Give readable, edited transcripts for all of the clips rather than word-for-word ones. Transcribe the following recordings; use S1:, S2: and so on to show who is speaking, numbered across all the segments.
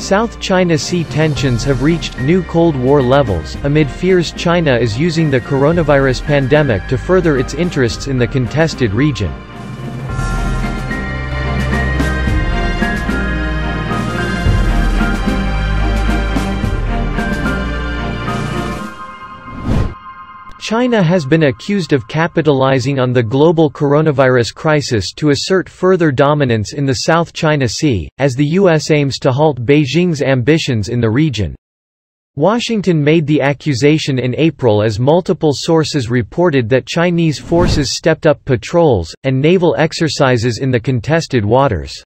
S1: South China Sea tensions have reached new Cold War levels, amid fears China is using the coronavirus pandemic to further its interests in the contested region. China has been accused of capitalizing on the global coronavirus crisis to assert further dominance in the South China Sea, as the U.S. aims to halt Beijing's ambitions in the region. Washington made the accusation in April as multiple sources reported that Chinese forces stepped up patrols and naval exercises in the contested waters.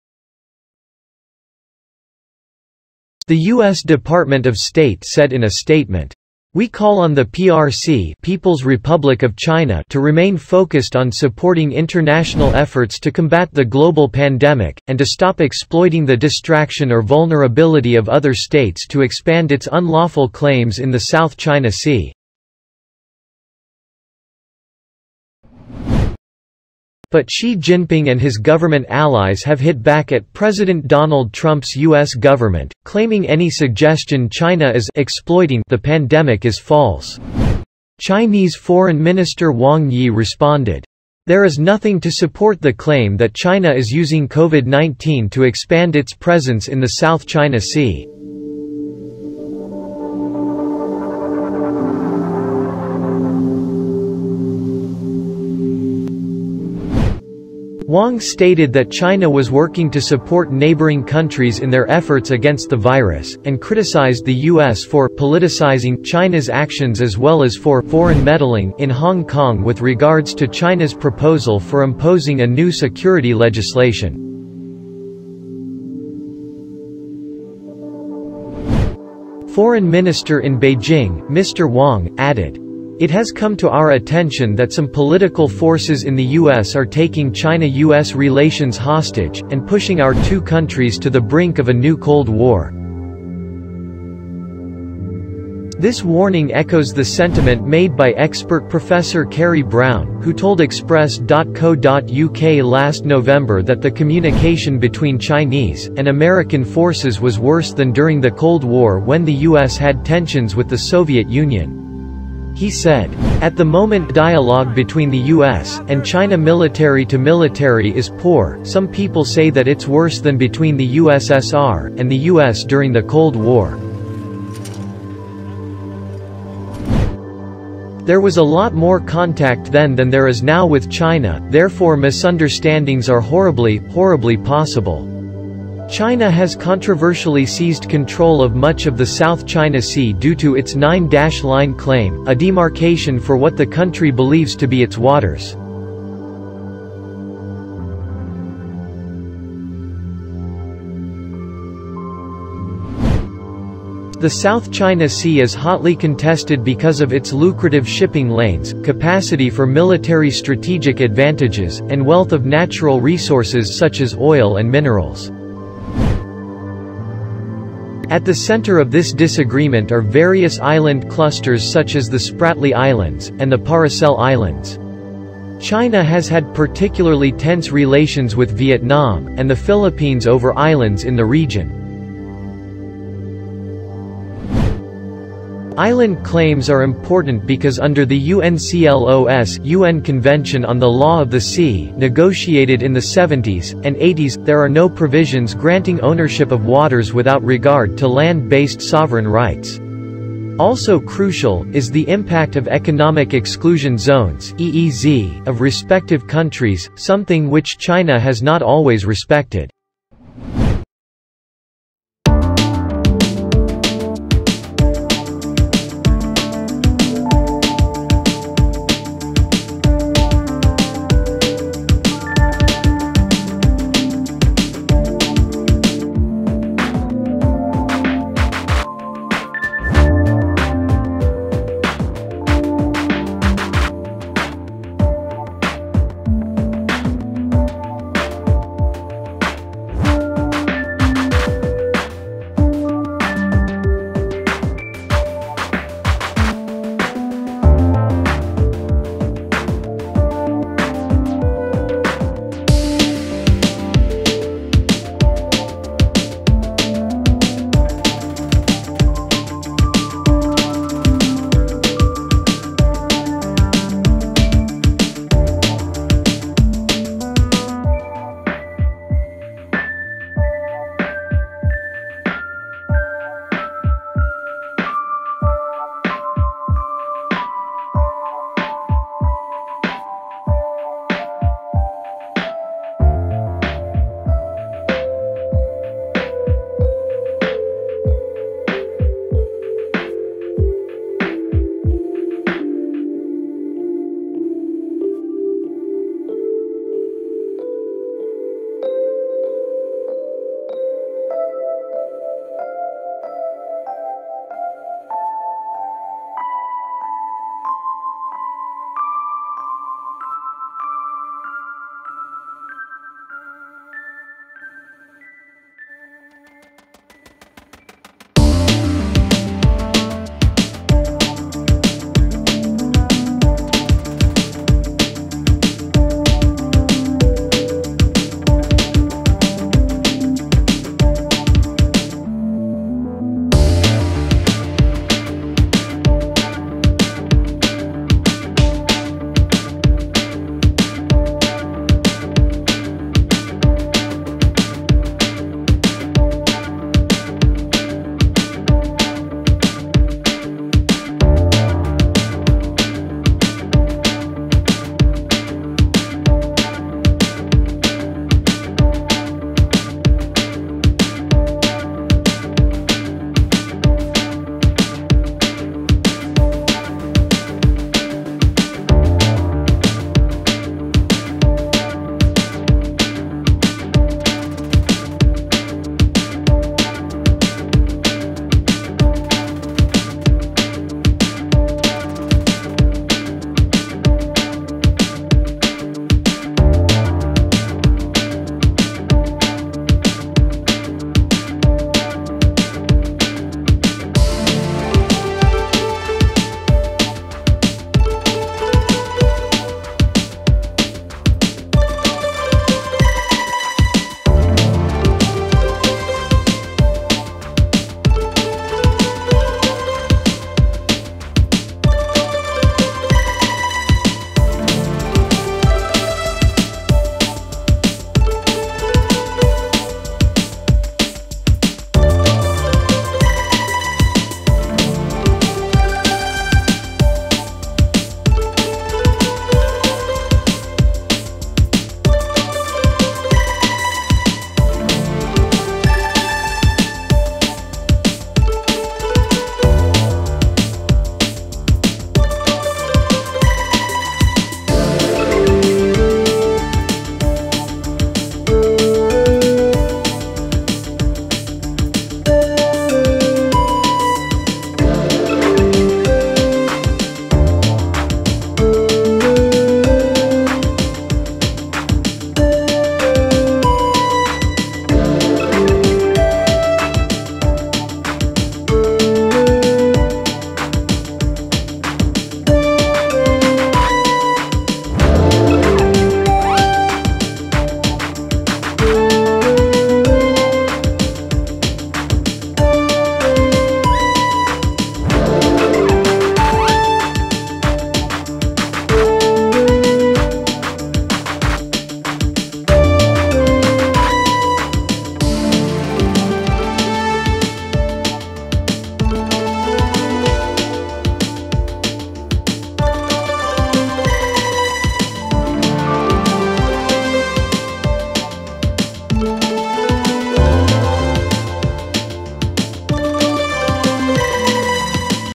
S1: The U.S. Department of State said in a statement, "We call on the PRC, People's Republic of China, to remain focused on supporting international efforts to combat the global pandemic, and to stop exploiting the distraction or vulnerability of other states to expand its unlawful claims in the South China Sea." But Xi Jinping and his government allies have hit back at President Donald Trump's U.S. government, claiming any suggestion China is exploiting the pandemic is false. Chinese Foreign Minister Wang Yi responded, "There is nothing to support the claim that China is using COVID-19 to expand its presence in the South China Sea." Wang stated that China was working to support neighboring countries in their efforts against the virus, and criticized the U.S. for politicizing China's actions as well as for foreign meddling in Hong Kong with regards to China's proposal for imposing a new security legislation. Foreign Minister in Beijing, Mr. Wang, added, "It has come to our attention that some political forces in the U.S. are taking China-U.S. relations hostage, and pushing our two countries to the brink of a new Cold War." This warning echoes the sentiment made by expert Professor Kerry Brown, who told Express.co.uk last November that the communication between Chinese and American forces was worse than during the Cold War when the U.S. had tensions with the Soviet Union. He said, "At the moment dialogue between the U.S. and China military to military is poor. Some people say that it's worse than between the USSR and the U.S. during the Cold War. There was a lot more contact then than there is now with China, therefore misunderstandings are horribly possible." China has controversially seized control of much of the South China Sea due to its 9-line claim, a demarcation for what the country believes to be its waters. The South China Sea is hotly contested because of its lucrative shipping lanes, capacity for military strategic advantages, and wealth of natural resources such as oil and minerals. At the center of this disagreement are various island clusters such as the Spratly Islands, and the Paracel Islands. China has had particularly tense relations with Vietnam, and the Philippines over islands in the region. Island claims are important because under the UNCLOS UN Convention on the Law of the Sea, negotiated in the 70s and 80s, there are no provisions granting ownership of waters without regard to land-based sovereign rights. Also crucial is the impact of economic exclusion zones (EEZ) of respective countries, something which China has not always respected.